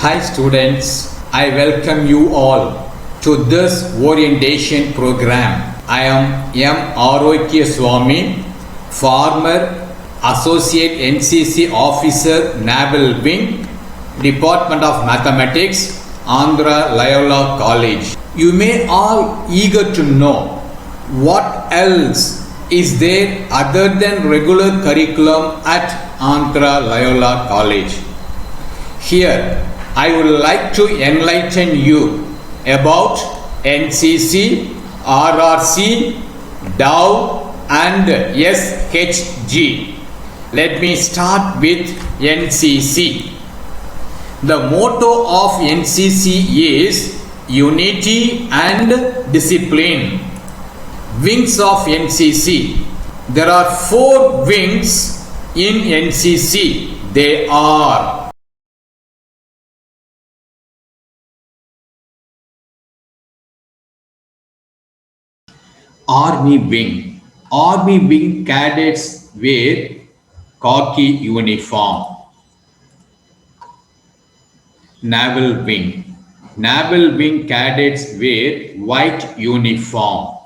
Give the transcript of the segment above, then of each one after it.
Hi students, I welcome you all to this orientation program. I am M. Arokya Swami, former Associate NCC Officer, Naval Wing, Department of Mathematics, Andhra Loyola College. You may all eager to know what else is there other than regular curriculum at Andhra Loyola College. Here, I would like to enlighten you about NCC, RRC, DOW and SHG. Let me start with NCC. The motto of NCC is Unity and Discipline. Wings of NCC. There are 4 wings in NCC. They are Army Wing. Army Wing cadets wear khaki uniform. Naval Wing. Naval Wing cadets wear white uniform.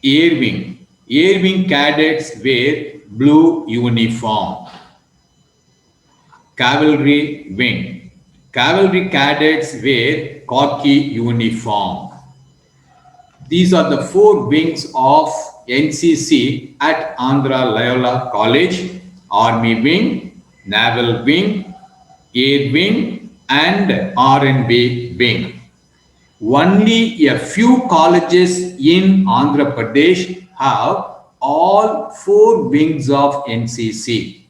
Air Wing. Air Wing cadets wear blue uniform. Cavalry Wing. Cavalry cadets wear khaki uniform. These are the 4 wings of NCC at Andhra Loyola College: Army Wing, Naval Wing, Air Wing and R&B Wing. Only a few colleges in Andhra Pradesh have all 4 wings of NCC.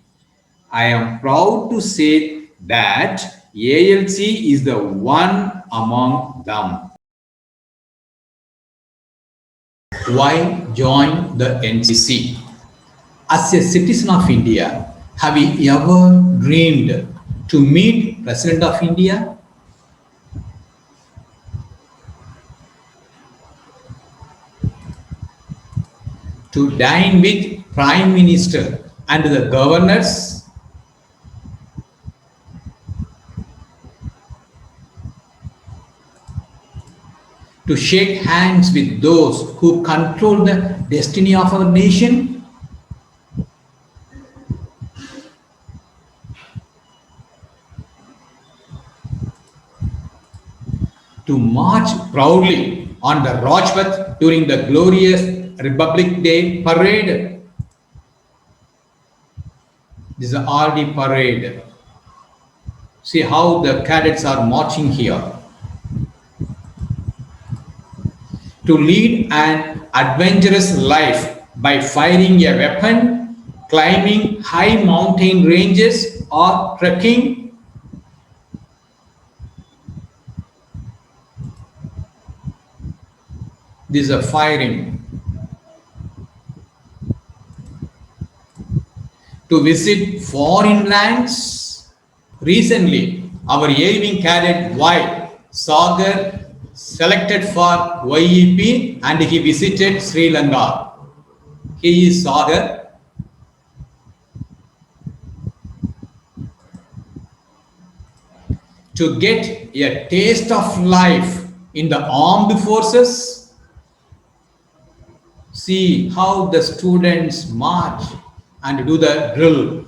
I am proud to say that ALC is the one among them. Why join the NCC? As a citizen of India, have you ever dreamed to meet President of India? To dine with Prime Minister and the governors? To shake hands with those who control the destiny of our nation? To march proudly on the Rajpath during the glorious Republic Day parade? This is the RD parade. See how the cadets are marching here. To lead an adventurous life by firing a weapon, climbing high mountain ranges or trekking? This is a firing. To visit foreign lands? Recently, our Air Wing cadet Y. Sagar selected for YEP and he visited Sri Lanka. He is Sagar. To get a taste of life in the armed forces? See how the students march and do the drill.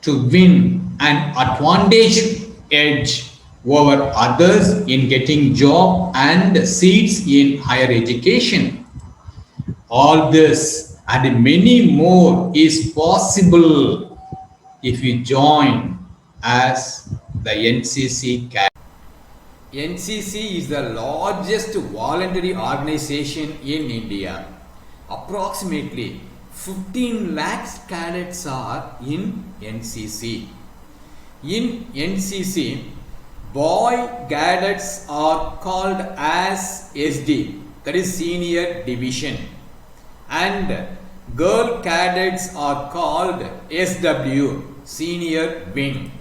To win an advantage edge over others in getting job and seats in higher education. All this and many more is possible if you join as the NCC cadet. NCC is the largest voluntary organization in India. Approximately 15 lakhs cadets are in NCC. In NCC, boy cadets are called as SD, that is Senior Division, and girl cadets are called SW, Senior Wing.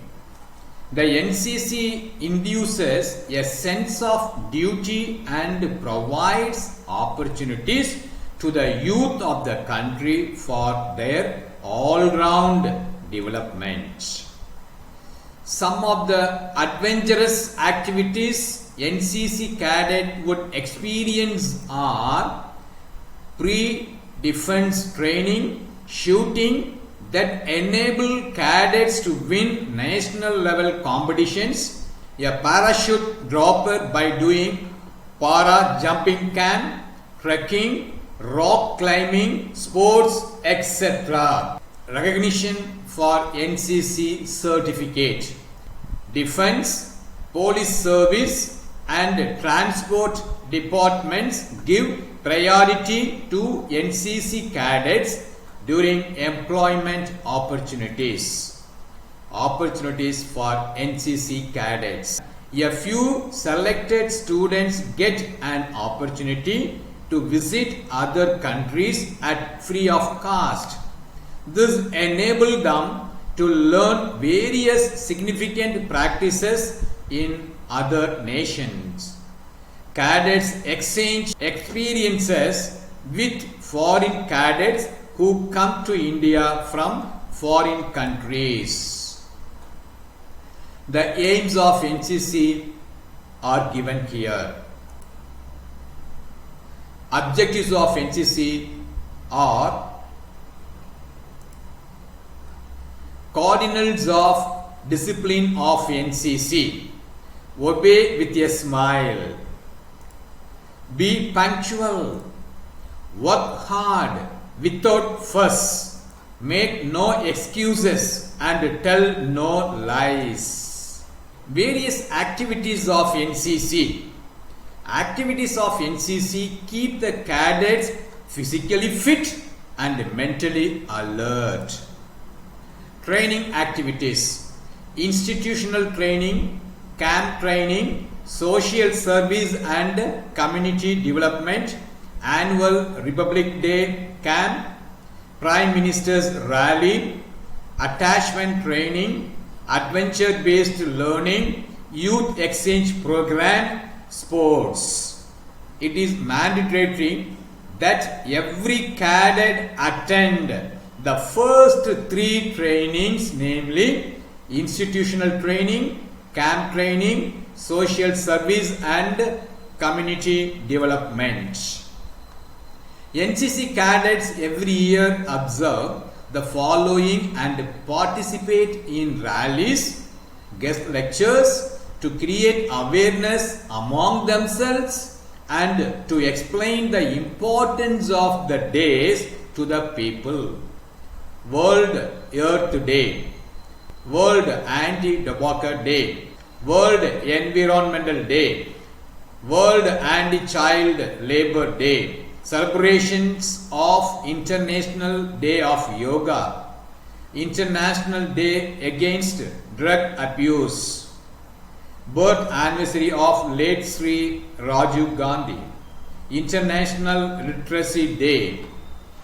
The NCC induces a sense of duty and provides opportunities to the youth of the country for their all-round development. Some of the adventurous activities NCC cadet would experience are pre-defense training, shooting that enable cadets to win national level competitions, a parachute dropper by doing para jumping camp, trekking, rock climbing, sports, etc. Recognition for NCC certificate. Defense, police service and transport departments give priority to NCC cadets during employment opportunities. Opportunities for NCC cadets. A few selected students get an opportunity to visit other countries at free of cost. This enables them to learn various significant practices in other nations. Cadets exchange experiences with foreign cadets who come to India from foreign countries. The aims of NCC are given here. Objectives of NCC are cardinals of discipline of NCC. Obey with a smile. Be punctual. Work hard without fuss. Make no excuses and tell no lies. Various activities of NCC. Activities of NCC keep the cadets physically fit and mentally alert. Training activities, institutional training, camp training, social service and community development, annual Republic Day camp, Prime Minister's rally, attachment training, adventure-based learning, youth exchange program, sports. It is mandatory that every cadet attend the first three trainings, namely institutional training, camp training, social service and community development. NCC cadets every year observe the following and participate in rallies, guest lectures to create awareness among themselves and to explain the importance of the days to the people. World Earth Day, World Anti-Tobacco Day, World Environmental Day, World Anti-Child Labor Day, celebrations of International Day of Yoga, International Day Against Drug Abuse, birth anniversary of late Sri Rajiv Gandhi, International Literacy Day,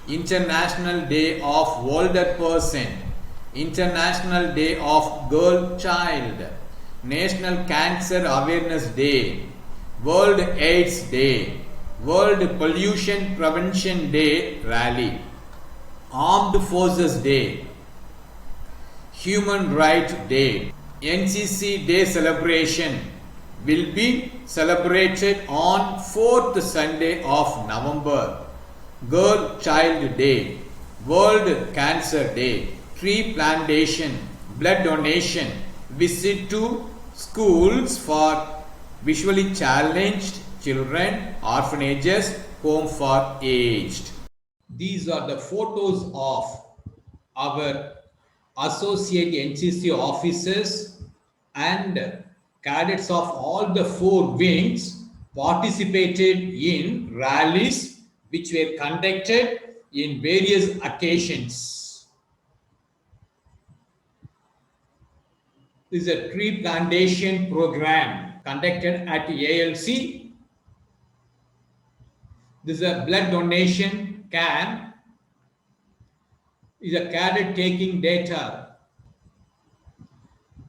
International Day of Older Person, International Day of Girl Child, National Cancer Awareness Day, World AIDS Day, World Pollution Prevention Day Rally, Armed Forces Day, Human Rights Day. NCC Day celebration will be celebrated on 4th Sunday of November. Girl Child Day, World Cancer Day, tree plantation, blood donation, visit to schools for visually challenged children, orphanages, home for aged. These are the photos of our associate NCC officers and cadets of all the four wings participated in rallies which were conducted in various occasions. This is a tree plantation program conducted at ALC. This is a blood donation camp. This is a cadet taking data.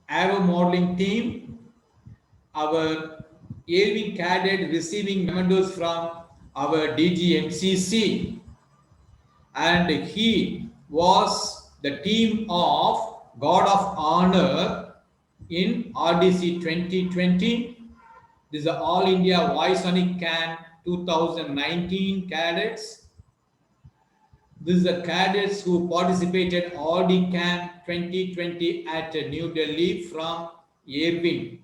Aero modeling team. Our airwing cadet receiving mementos from our DGMCC, and he was the team of God of Honor in RDC 2020. This is the All India Visonic Can 2019 cadets. This is the cadets who participated RD Can 2020 at New Delhi from Air Wing.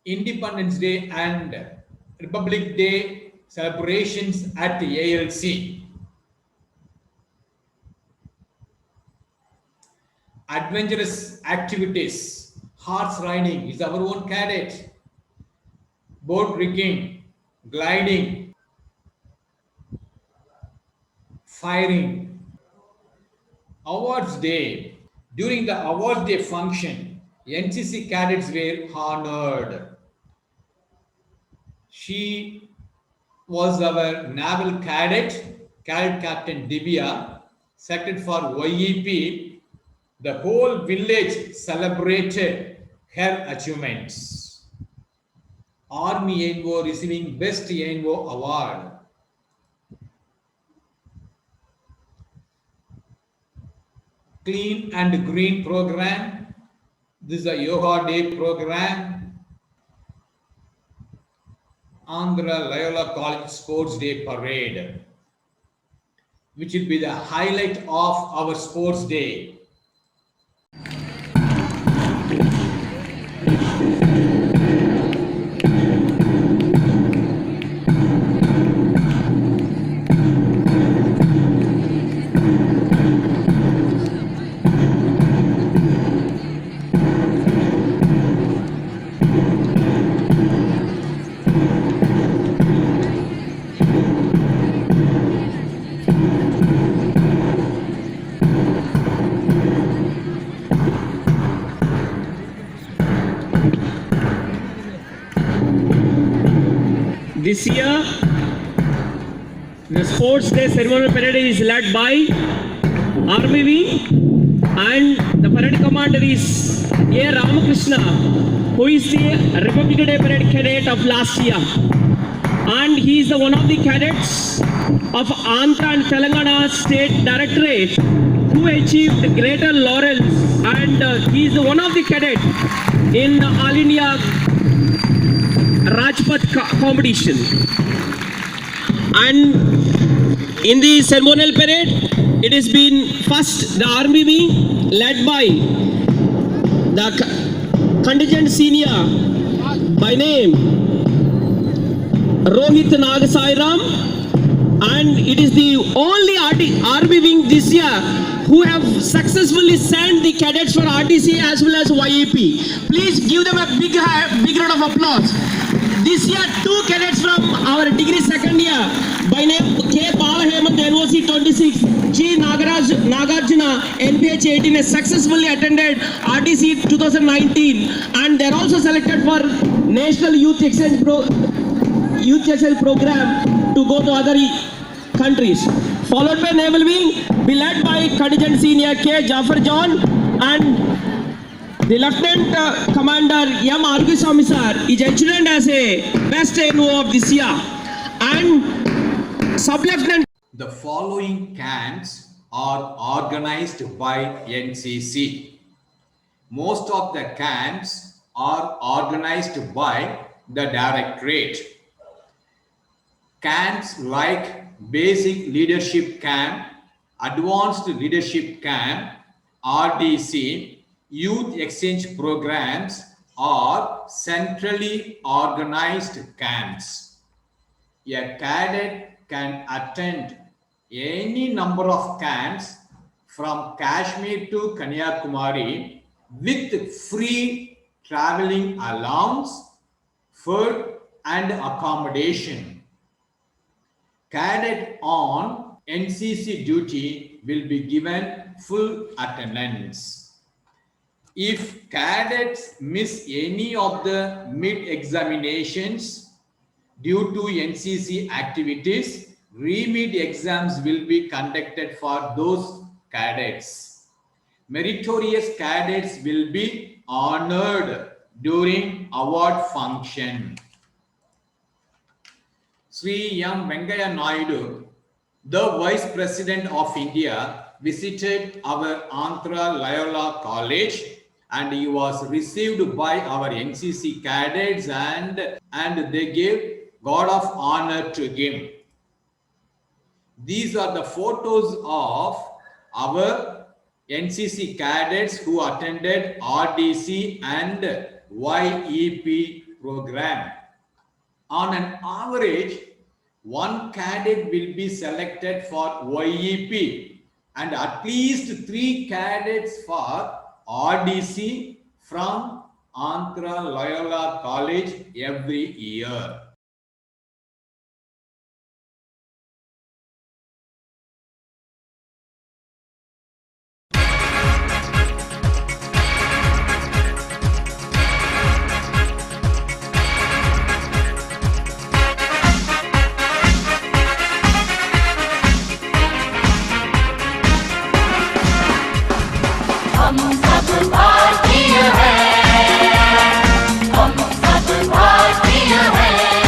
Independence Day and Republic Day celebrations at ALC. Adventurous activities, horse riding is our own cadet, boat rigging, gliding, firing. Awards Day. During the Awards Day function, NCC cadets were honored. She was our naval cadet, Cadet Captain Divya, selected for YEP. The whole village celebrated her achievements. Army ANVO receiving Best ANVO Award. Clean and Green program. This is a Yoga Day program. Andhra Loyola College Sports Day Parade, which will be the highlight of our sports day. This year, the Sports Day ceremonial parade is led by RBV, and the parade commander is A. Ramakrishna, who is the Republic Day parade cadet of last year. And he is one of the cadets of Andhra and Telangana State Directorate who achieved greater laurels, and he is one of the cadets in the All India Rajpath competition. And in the ceremonial parade, it has been first the army wing led by the contingent senior by name Rohit Nagasairam, and it is the only army wing this year who have successfully sent the cadets for RTC as well as YEP. Please give them a big round of applause. This year, 2 cadets from our degree second year by name K. Balahemant, NOC 26, G. Nagarjuna, NPH 18 has successfully attended RTC 2019, and they are also selected for National Youth Exchange program to go to other countries. Followed by Naval Wing, be led by Contingent Senior K. Jafar John, and the Lieutenant Commander M. Argusamy sir is adjutant as a best ANO of this year, and Sub-Lieutenant. The following camps are organized by NCC. Most of the camps are organized by the Directorate. Camps like Basic Leadership Camp, Advanced Leadership Camp, RDC, Youth Exchange programs are centrally organized camps. A cadet can attend any number of camps from Kashmir to Kanyakumari with free traveling allowance, food and accommodation. Cadet on NCC duty will be given full attendance. If cadets miss any of the mid-examinations due to NCC activities, re-mid exams will be conducted for those cadets. Meritorious cadets will be honored during award function. Sri M. Venkaiah Naidu, The Vice President of India visited our Andhra Loyola College and he was received by our NCC cadets and they gave God of honor to him. These are the photos of our NCC cadets who attended RDC and YEP program. On an average, one cadet will be selected for YEP and at least 3 cadets for RDC from Andhra Loyola College every year. हम सब भारतीय हैं, हम सब भारतीय हैं।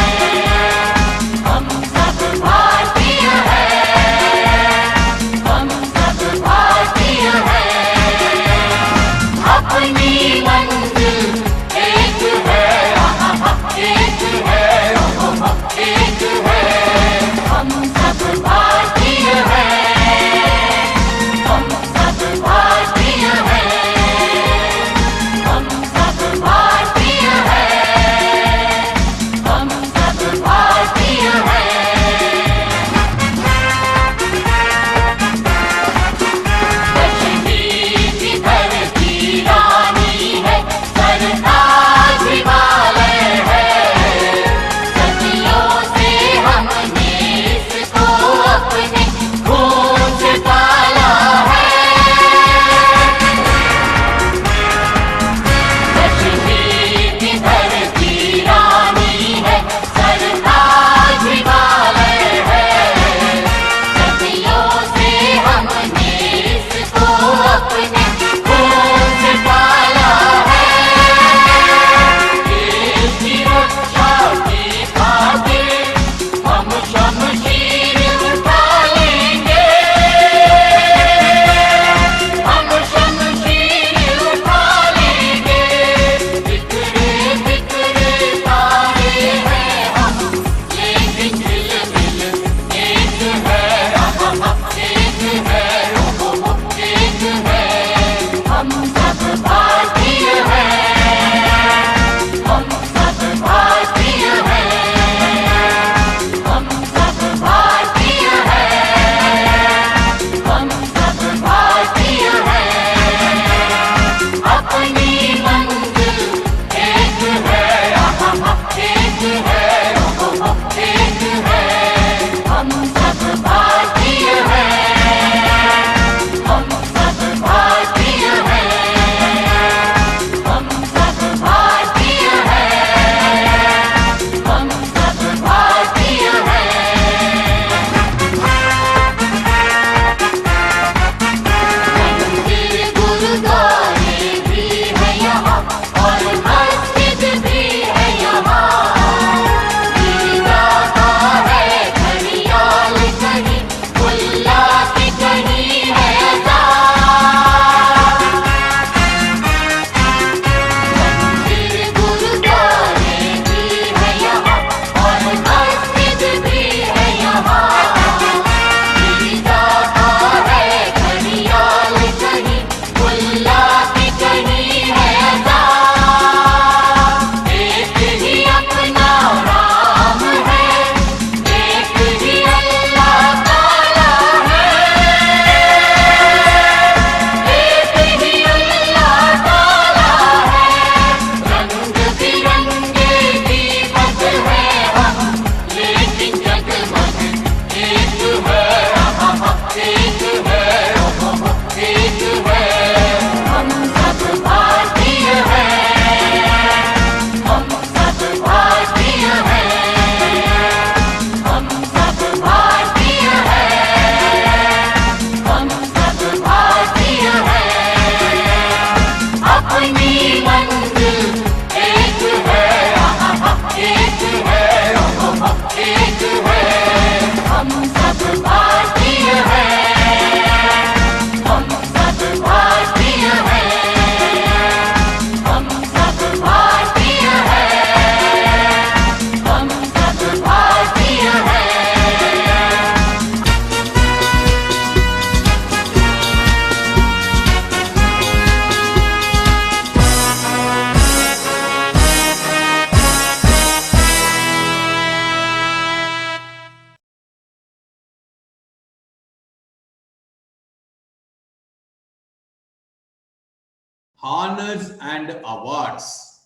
honors and awards.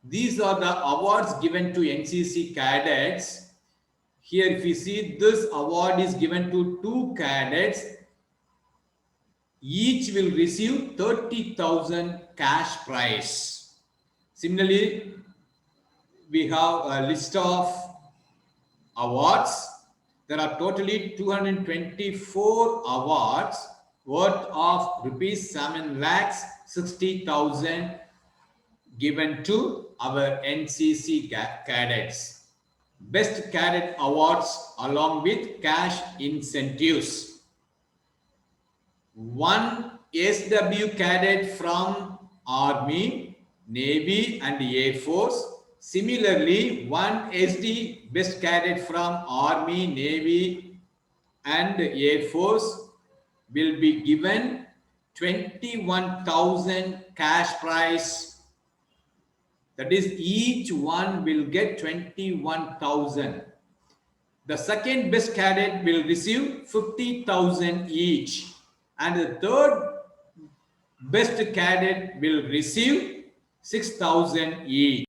These are the awards given to NCC cadets. Here, if you see, this award is given to 2 cadets. Each will receive 30,000 cash prize. Similarly, we have a list of awards. There are totally 224 awards worth of rupees 7,60,000 given to our NCC cadets. Best Cadet Awards along with cash incentives. 1 SW cadet from Army, Navy and Air Force. Similarly, 1 SD Best Cadet from Army, Navy and Air Force will be given 21,000 cash prize. That is, each one will get 21,000. The second best cadet will receive 50,000 each. And the third best cadet will receive 6,000 each.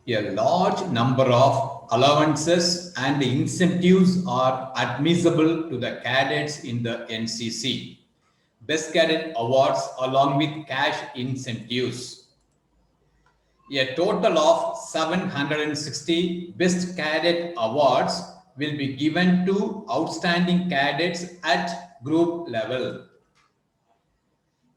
A large number of allowances and incentives are admissible to the cadets in the NCC. Best Cadet Awards along with cash incentives. A total of 760 Best Cadet Awards will be given to outstanding cadets at group level.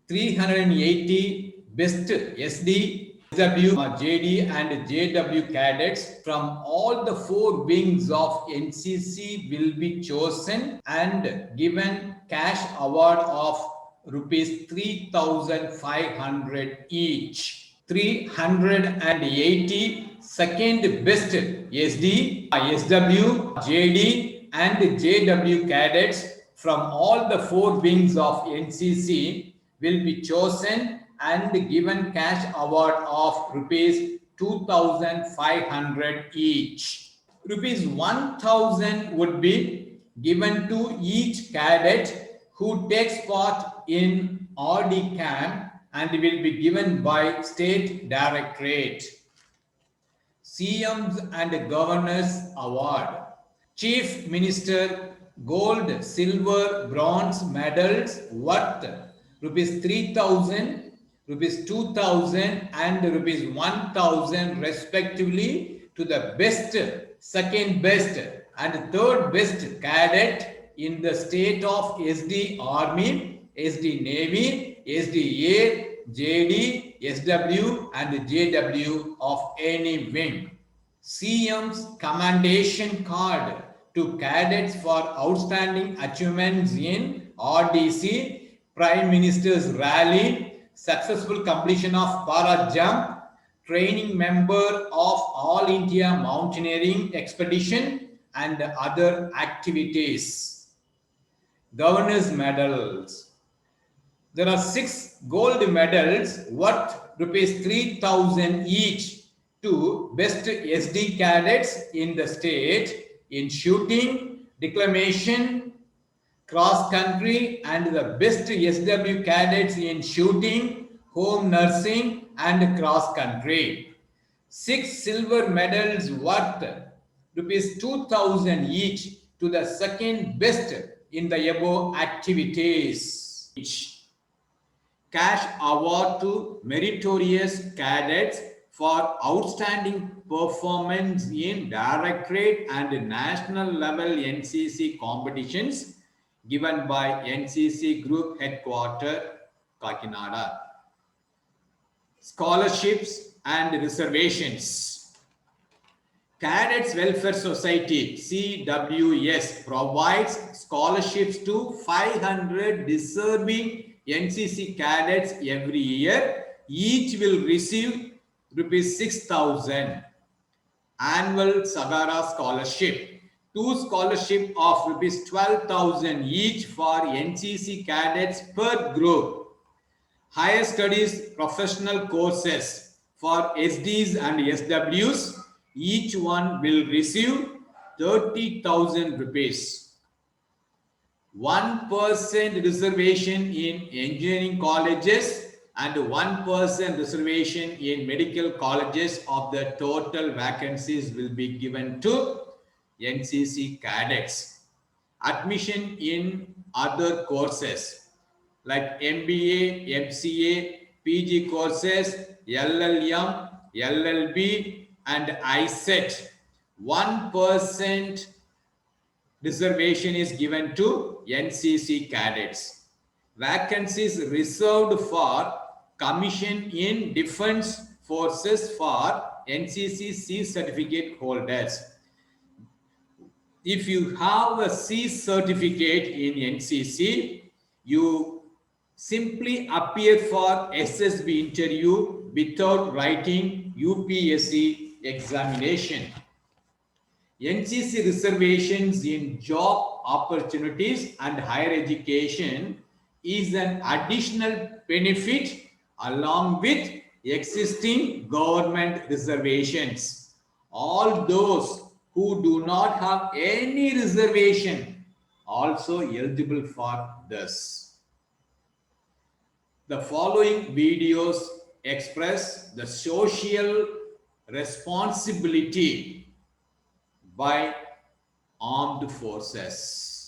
380 Best SD, SW, JD and JW cadets from all the 4 wings of NCC will be chosen and given cash award of rupees 3,500 each. 380 second best SD, SW, JD and JW cadets from all the 4 wings of NCC will be chosen and given cash award of rupees 2,500 each. Rupees 1,000 would be given to each cadet who takes part in RD camp and will be given by State Directorate. CM's and Governors Award. Chief Minister Gold, Silver, Bronze medals worth rupees 3,000, rupees 2,000 and rupees 1,000 respectively to the best, second best and third best cadet in the state of SD Army, SD Navy, SD Air, JD, SW and JW of any wing. CM's commendation card to cadets for outstanding achievements in RDC, Prime Minister's rally, successful completion of para jump, training member of All India Mountaineering Expedition and other activities. Governors medals. There are 6 gold medals worth rupees 3,000 each to best SD cadets in the state in shooting, declamation, cross country and the best SW cadets in shooting, home nursing and cross country. 6 silver medals worth rupees 2,000 each to the second best in the above activities. Cash award to meritorious cadets for outstanding performance in directorate and national level NCC competitions given by NCC Group Headquarters, Kakinada. Scholarships and reservations. Cadets Welfare Society, CWS, provides scholarships to 500 deserving NCC cadets every year. Each will receive rupees 6,000. Annual Sagara Scholarship. 2 scholarships of rupees 12,000 each for NCC cadets per group. Higher studies professional courses for SDs and SWs. Each one will receive 30,000 rupees. 1% reservation in engineering colleges and 1% reservation in medical colleges of the total vacancies will be given to NCC cadets. Admission in other courses like MBA, MCA, PG courses, LLM, LLB, and ISET. 1% reservation is given to NCC cadets. Vacancies reserved for commission in defense forces for NCC C certificate holders. If you have a C certificate in NCC, you simply appear for SSB interview without writing UPSC examination. NCC reservations in job opportunities and higher education is an additional benefit along with existing government reservations. All those who do not have any reservation also eligible for this. The following videos express the social responsibility by armed forces.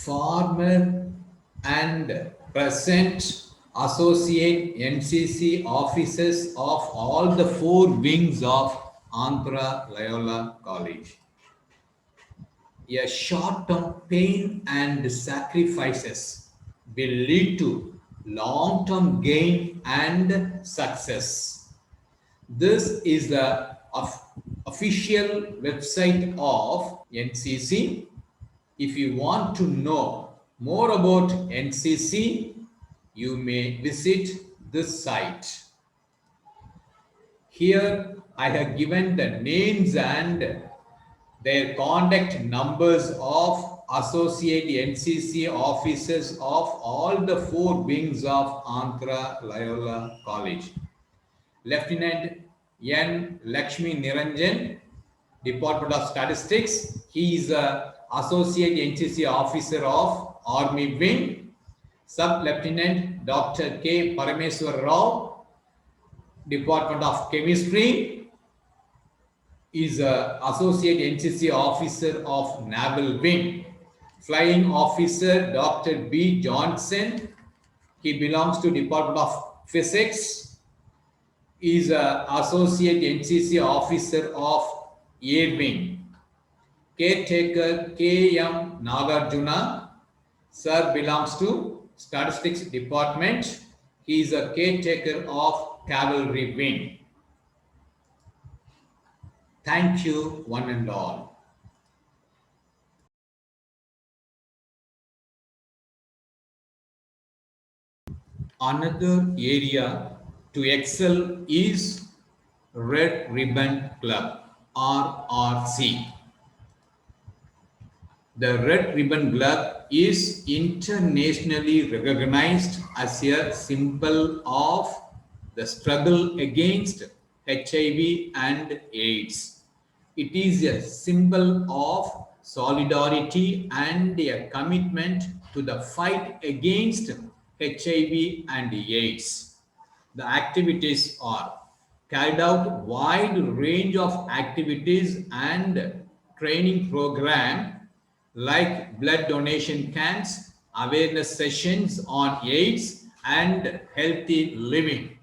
former and present associate NCC officers of all the four wings of Andhra Loyola College. A short-term pain and sacrifices will lead to long-term gain and success. This is the official website of NCC. If you want to know more about NCC, you may visit this site. Here I have given the names and their contact numbers of associate NCC officers of all the four wings of Andhra Loyola College. Lieutenant N. Lakshmi Niranjan, Department of Statistics. He is a associate NCC officer of Army Wing. Sub Lieutenant Dr. K. Parameswar Rao, Department of Chemistry, is a associate NCC officer of Naval Wing. Flying Officer Dr. B. Johnson, he belongs to Department of Physics, is a associate NCC officer of Air Wing. Caretaker K. M. Nagarjuna, sir, belongs to Statistics Department. He is a caretaker of Cavalry Wing. Thank you, one and all. Another area to excel is Red Ribbon Club, RRC. The Red Ribbon Club is internationally recognized as a symbol of the struggle against HIV and AIDS. It is a symbol of solidarity and a commitment to the fight against HIV and AIDS. The activities are carried out wide range of activities and training program like blood donation camps, awareness sessions on AIDS and healthy living.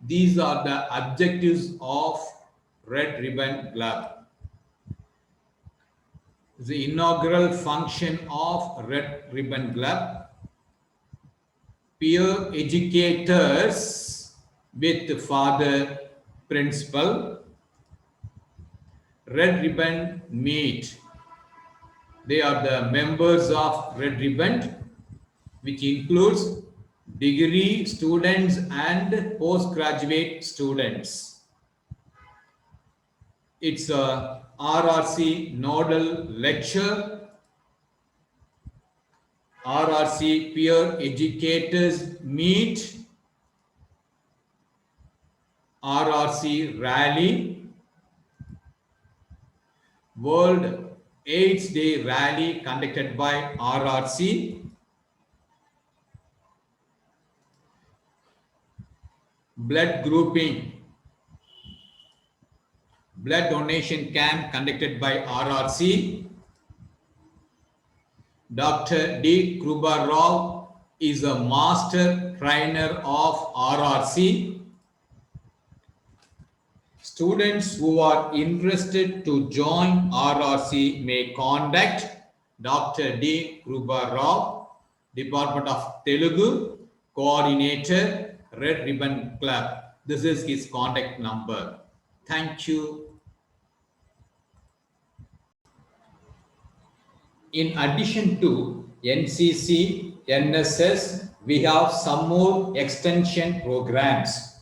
These are the objectives of Red Ribbon Club. The inaugural function of Red Ribbon Club: peer educators with father principal. Red Ribbon meet. They are the members of Red Ribbon, which includes degree students and postgraduate students. It's a RRC nodal lecture. RRC peer educators meet. RRC rally. World AIDS Day rally conducted by RRC. Blood grouping. Blood donation camp conducted by RRC. Dr. D. Kruba Rao is a master trainer of RRC. Students who are interested to join RRC may contact Dr. D. Kruba Rao, Department of Telugu, Coordinator, Red Ribbon Club. This is his contact number. Thank you. In addition to NCC, NSS, we have some more extension programs.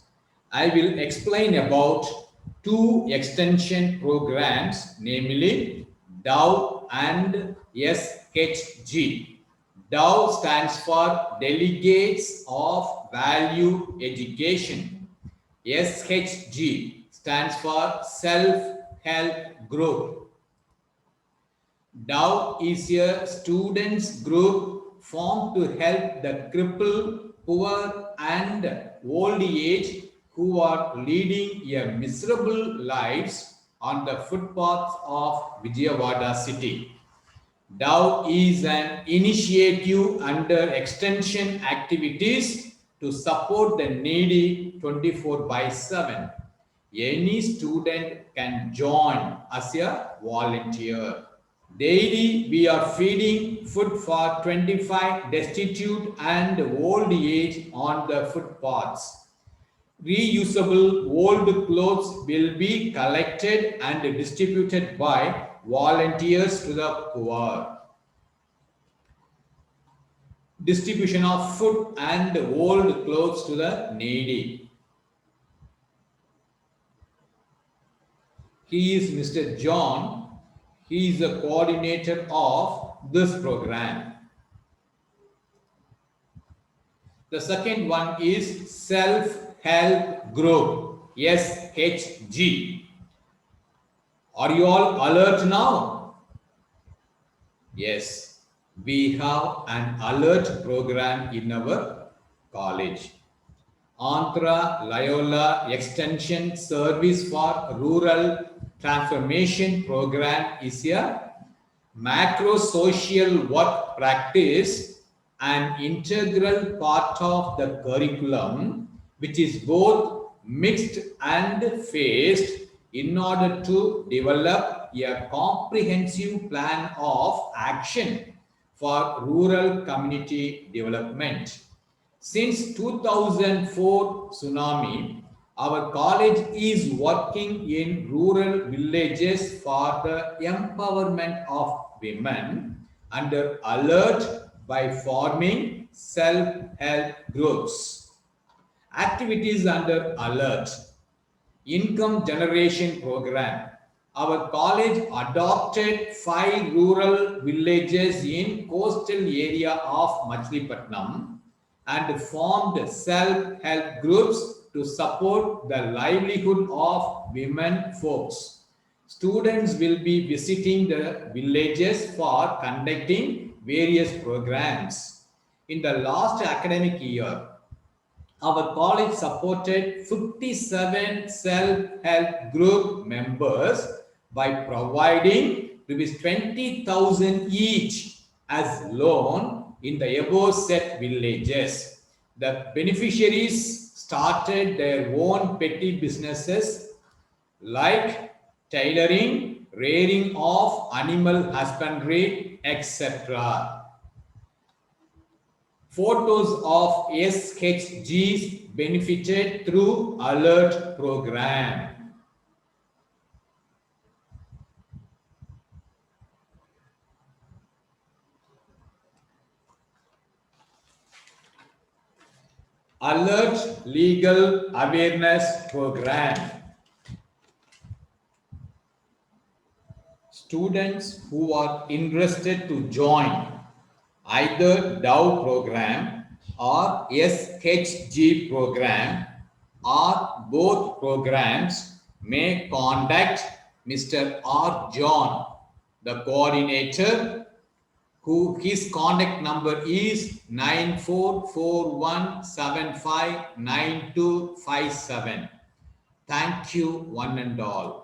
I will explain about two extension programs, namely DOVE and SHG. DOVE stands for Delegates of Value Education. SHG stands for Self-Help Group. DOVE is a students group formed to help the crippled, poor and old age who are leading a miserable lives on the footpaths of Vijayawada city. DOW is an initiative under extension activities to support the needy 24/7. Any student can join as a volunteer. Daily, we are feeding food for 25 destitute and old age on the footpaths. Reusable old clothes will be collected and distributed by volunteers to the poor. Distribution of food and old clothes to the needy. He is Mr. John. He is the coordinator of this program. The second one is Self-Help Group, SHG. Are you all alert now? Yes, we have an alert program in our college. Andhra Loyola Extension Service for Rural Transformation Program is a macro social work practice, an integral part of the curriculum, which is both mixed and phased in order to develop a comprehensive plan of action for rural community development. Since 2004 tsunami, our college is working in rural villages for the empowerment of women under alert by forming self-help groups. Activities under alert. Income generation program. Our college adopted 5 rural villages in coastal area of Machilipatnam and formed self-help groups to support the livelihood of women folks. Students will be visiting the villages for conducting various programs. In the last academic year, our college supported 57 self-help group members by providing rupees 20,000 each as loan in the above set villages. The beneficiaries started their own petty businesses like tailoring, rearing of animal husbandry, etc. Photos of SHGs benefited through alert program. Alert legal awareness program. Students who are interested to join either DOW program or SHG program or both programs may contact Mr. R. John, the coordinator, who his contact number is 9441759257. Thank you, one and all.